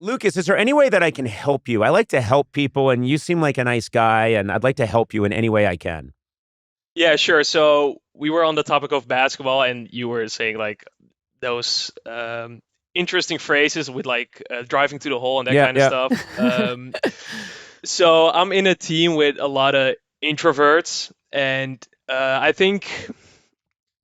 Lucas, is there any way that I can help you? I like to help people, and you seem like a nice guy, and I'd like to help you in any way I can. Yeah, sure. So we were on the topic of basketball, and you were saying like those interesting phrases with like driving to the hole and that Yeah, kind of yeah. stuff. So I'm in a team with a lot of introverts, and I think,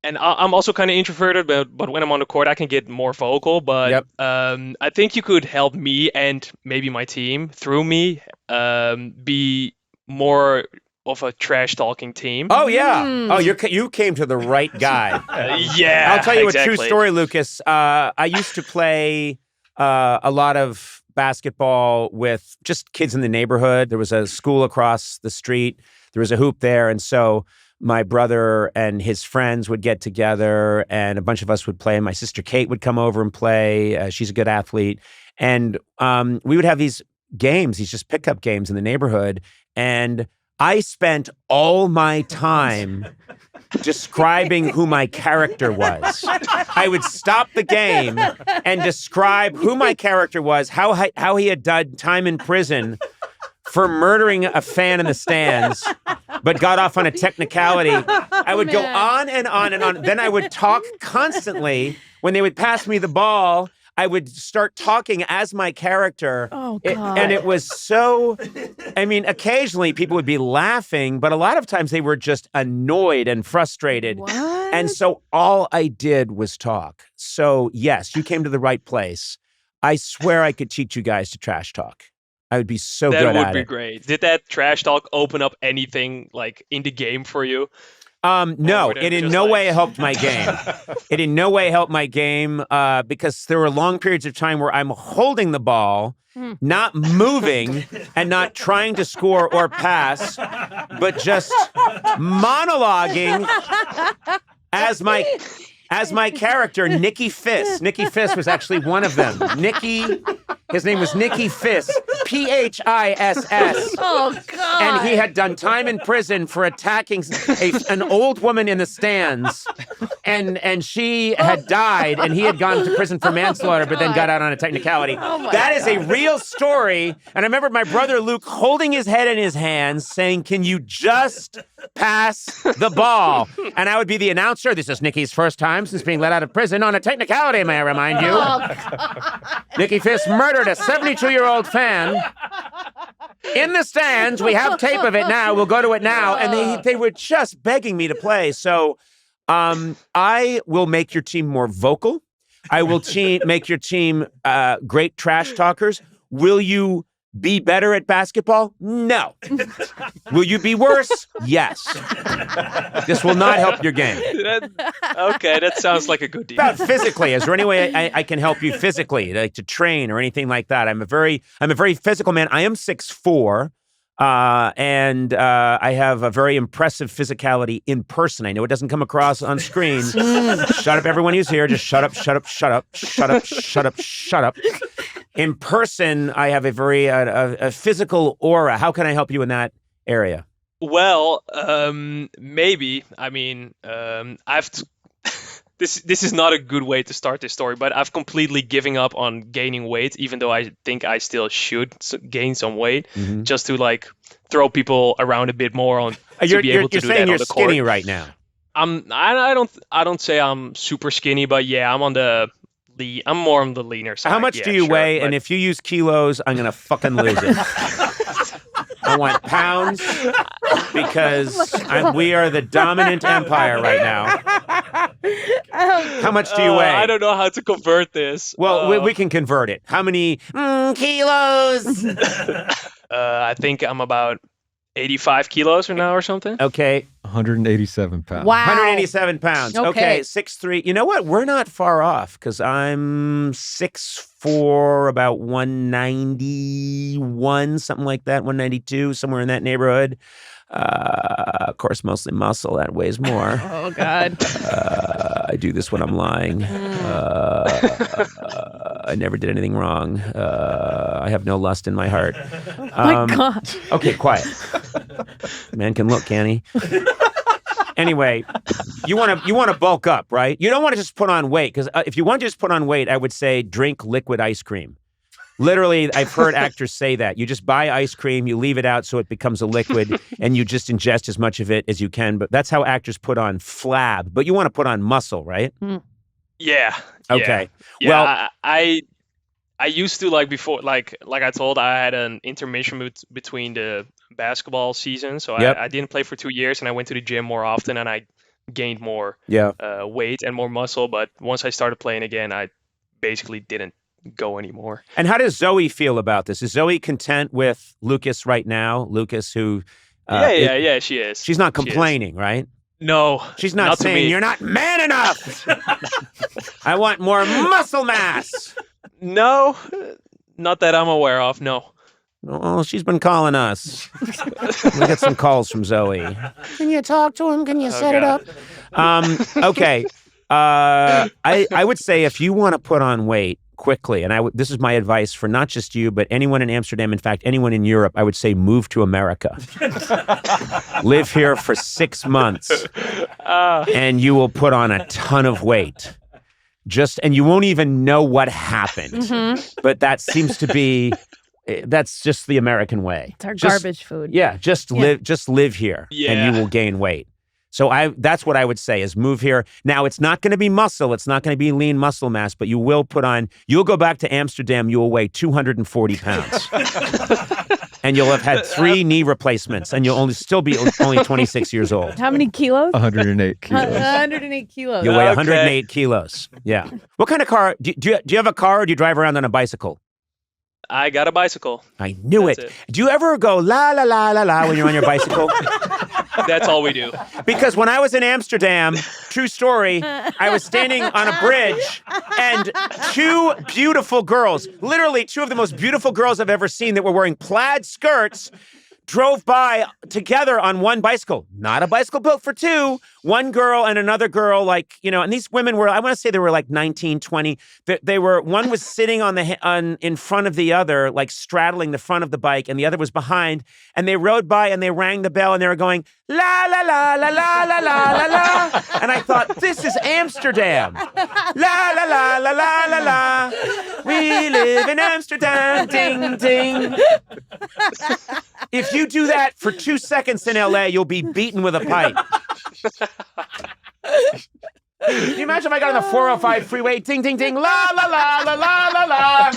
and I'm also kind of introverted, but when I'm on the court, I can get more vocal. But Yep. I think you could help me and maybe my team through me be more of a trash talking team. Oh, yeah. Oh, you came to the right guy. I'll Yeah, tell you a true exactly. story, Lucas. I used to play a lot of basketball with just kids in the neighborhood. There was a school across the street. There was a hoop there. And so my brother and his friends would get together and a bunch of us would play. My sister Kate would come over and play. She's a good athlete. And we would have these games, these just pickup games in the neighborhood. And I spent all my time describing who my character was. I would stop the game and describe who my character was, how he had done time in prison for murdering a fan in the stands, but got off on a technicality. I would go on and on and on. Then I would talk constantly. When they would pass me the ball, I would start talking as my character. Oh, God. And it was so, I mean, occasionally people would be laughing, but a lot of times they were just annoyed and frustrated. What? And so all I did was talk. So yes, you came to the right place. I swear I could teach you guys to trash talk. I would be so good at it. That would be great. Did that trash talk open up anything like in the game for you? No, would it it in just no like- way helped my game. It in no way helped my game because there were long periods of time where I'm holding the ball, not moving and not trying to score or pass, but just monologuing as my character, Nicky Fiss. Nicky Fiss was actually one of them. His name was Nicky Fiss, P-H-I-S-S. Oh, God. And he had done time in prison for attacking an old woman in the stands. And she had died, and he had gone to prison for manslaughter, but then got out on a technicality. Oh, That is a real story. And I remember my brother Luke holding his head in his hands, saying, "Can you just pass the ball?" And I would be the announcer. This is Nicky's first time since being let out of prison on a technicality, may I remind you. Nicky Fiss murdered a 72-year-old fan in the stands. We have tape of it now. We'll go to it now. And they were just begging me to play. So I will make your team more vocal. I will make your team great trash talkers. Will you be better at basketball? No. Will you be worse? Yes. This will not help your game. Okay, that sounds like a good deal. About physically, is there any way I can help you physically, like to train or anything like that? I'm a very physical man. I am 6'4", and I have a very impressive physicality in person. I know it doesn't come across on screen. Shut up, everyone who's here. Just shut up, shut up, shut up, shut up, shut up, shut up. In person, I have a very a physical aura. How can I help you in that area? Well, maybe. I mean, this is not a good way to start this story, but I've completely given up on gaining weight, even though I think I still should gain some weight, just to like throw people around a bit more on to be able to do that on you're the court. skinny right now. I don't say I'm super skinny, but yeah, I'm more on the leaner side. How much yeah, do you sure, weigh? but- And if you use kilos, I'm going to fucking lose it. I want pounds because we are the dominant empire right now. How much do you weigh? I don't know how to convert this. Well, we can convert it. How many kilos? I think I'm about 85 kilos right now or something. Okay. 187 pounds. Wow. 187 pounds. Okay. 6'3". You know what? We're not far off because I'm 6'4", about 191, something like that, 192, somewhere in that neighborhood. Of course, mostly muscle. That weighs more. Oh, God. I do this when I'm lying. I never did anything wrong. I have no lust in my heart. My God. Okay, quiet. Man can look, can he? Anyway, you want to bulk up, right? You don't want to just put on weight because if you want to just put on weight, I would say drink liquid ice cream. Literally, I've heard actors say that. You just buy ice cream, you leave it out so it becomes a liquid, and you just ingest as much of it as you can. But that's how actors put on flab. But you want to put on muscle, right? Yeah. Okay. Yeah, Well, I used to, like, before, like I told, I had an intermission between the basketball season, so I didn't play for 2 years, and I went to the gym more often, and I gained more weight and more muscle. But once I started playing again, I basically didn't go anymore. And how does Zoe feel about this? Is Zoe content with Lucas right now? Lucas, who yeah, she is. She's not complaining, right? No, she's not saying you're not man enough. I want more muscle mass. No, not that I'm aware of. No. Oh, she's been calling us. We get some calls from Zoe. Can you talk to him? Can you set it up? Okay. I would say if you want to put on weight quickly, and this is my advice for not just you, but anyone in Amsterdam, in fact, anyone in Europe, I would say move to America. Live here for 6 months, and you will put on a ton of weight. And you won't even know what happened. But that seems to be, that's just the American way. It's our garbage food. Yeah, just live here, and you will gain weight. So that's what I would say is move here. Now, it's not going to be muscle. It's not going to be lean muscle mass, but you will you'll go back to Amsterdam, you will weigh 240 pounds. And you'll have had 3 knee replacements, and you'll still be only 26 years old. How many kilos? 108 kilos. 108 kilos. You weigh 108 kilos. Yeah. What kind of car? Do you have a car, or do you drive around on a bicycle? I got a bicycle. I knew it. Do you ever go la la la la la when you're on your bicycle? That's all we do. Because when I was in Amsterdam, true story, I was standing on a bridge and 2 beautiful girls, literally 2 of the most beautiful girls I've ever seen that were wearing plaid skirts, drove by together on one bicycle. Not a bicycle built for 2. One girl and another girl, and these women were, I want to say they were like 19, 20. They were, one was sitting in front of the other, like straddling the front of the bike, and the other was behind. And they rode by and they rang the bell and they were going, la, la, la, la, la, la, la, la, la. And I thought, this is Amsterdam. La, la, la, la, la, la, la. We live in Amsterdam. Ding, ding. If you do that for 2 seconds in LA, you'll be beaten with a pipe. Can you imagine if I got on the 405 freeway? Ding, ding, ding. La, la, la, la, la, la, la.